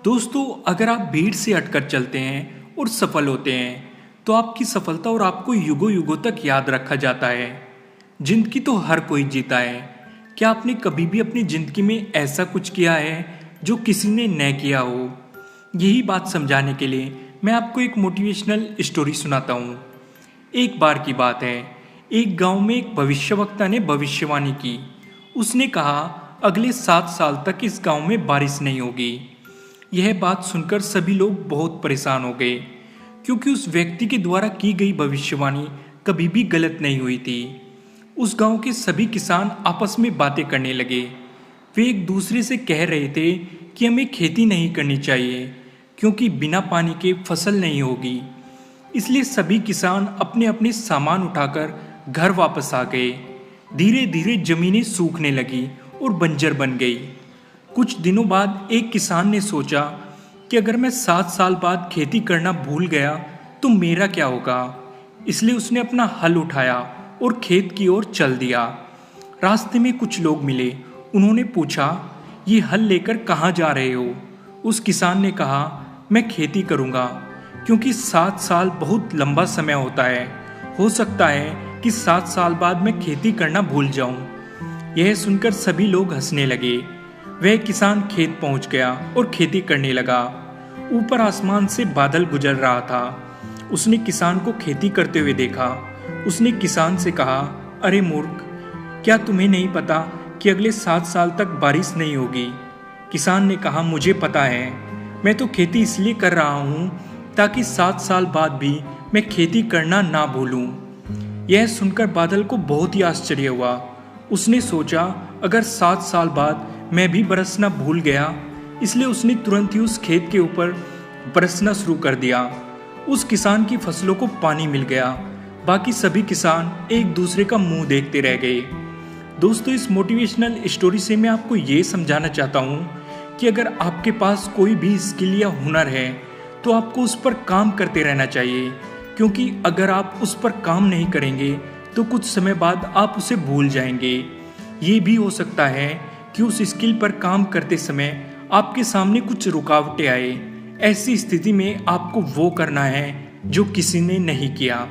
दोस्तों, अगर आप भीड़ से हटकर चलते हैं और सफल होते हैं तो आपकी सफलता और आपको युगों युगों तक याद रखा जाता है। जिंदगी तो हर कोई जीता है। क्या आपने कभी भी अपनी जिंदगी में ऐसा कुछ किया है जो किसी ने न किया हो? यही बात समझाने के लिए मैं आपको एक मोटिवेशनल स्टोरी सुनाता हूँ। एक बार की बात है, एक गांव में एक भविष्यवक्ता ने भविष्यवाणी की। उसने कहा, अगले 7 साल तक इस गांव में बारिश नहीं होगी। यह बात सुनकर सभी लोग बहुत परेशान हो गए, क्योंकि उस व्यक्ति के द्वारा की गई भविष्यवाणी कभी भी गलत नहीं हुई थी। उस गांव के सभी किसान आपस में बातें करने लगे। वे एक दूसरे से कह रहे थे कि हमें खेती नहीं करनी चाहिए, क्योंकि बिना पानी के फसल नहीं होगी। इसलिए सभी किसान अपने अपने सामान उठाकर घर वापस आ गए। धीरे धीरे जमीनें सूखने लगी और बंजर बन गई। कुछ दिनों बाद एक किसान ने सोचा कि अगर मैं 7 साल बाद खेती करना भूल गया तो मेरा क्या होगा। इसलिए उसने अपना हल उठाया और खेत की ओर चल दिया। रास्ते में कुछ लोग मिले। उन्होंने पूछा, ये हल लेकर कहाँ जा रहे हो? उस किसान ने कहा, मैं खेती करूँगा, क्योंकि 7 साल बहुत लंबा समय होता है। हो सकता है कि 7 साल बाद मैं खेती करना भूल जाऊं। यह सुनकर सभी लोग हंसने लगे। वह किसान खेत पहुंच गया और खेती करने लगा। ऊपर आसमान से बादल गुजर रहा था। उसने किसान को खेती करते हुए देखा। उसने किसान से कहा, अरे मूर्ख, क्या तुम्हें नहीं पता कि अगले 7 साल तक बारिश नहीं होगी? किसान ने कहा, मुझे पता है। मैं तो खेती इसलिए कर रहा हूँ ताकि 7 साल बाद भी मैं खेती करना ना भूलूं। यह सुनकर बादल को बहुत ही आश्चर्य हुआ। उसने सोचा, अगर 7 साल बाद मैं भी बरसना भूल गया। इसलिए उसने तुरंत ही उस खेत के ऊपर बरसना शुरू कर दिया। उस किसान की फसलों को पानी मिल गया। बाकी सभी किसान एक दूसरे का मुंह देखते रह गए। दोस्तों, इस मोटिवेशनल स्टोरी से मैं आपको ये समझाना चाहता हूँ कि अगर आपके पास कोई भी स्किल या हुनर है तो आपको उस पर काम करते रहना चाहिए, क्योंकि अगर आप उस पर काम नहीं करेंगे तो कुछ समय बाद आप उसे भूल जाएंगे। ये भी हो सकता है कि उस स्किल पर काम करते समय आपके सामने कुछ रुकावटें आए। ऐसी स्थिति में आपको वो करना है जो किसी ने नहीं किया।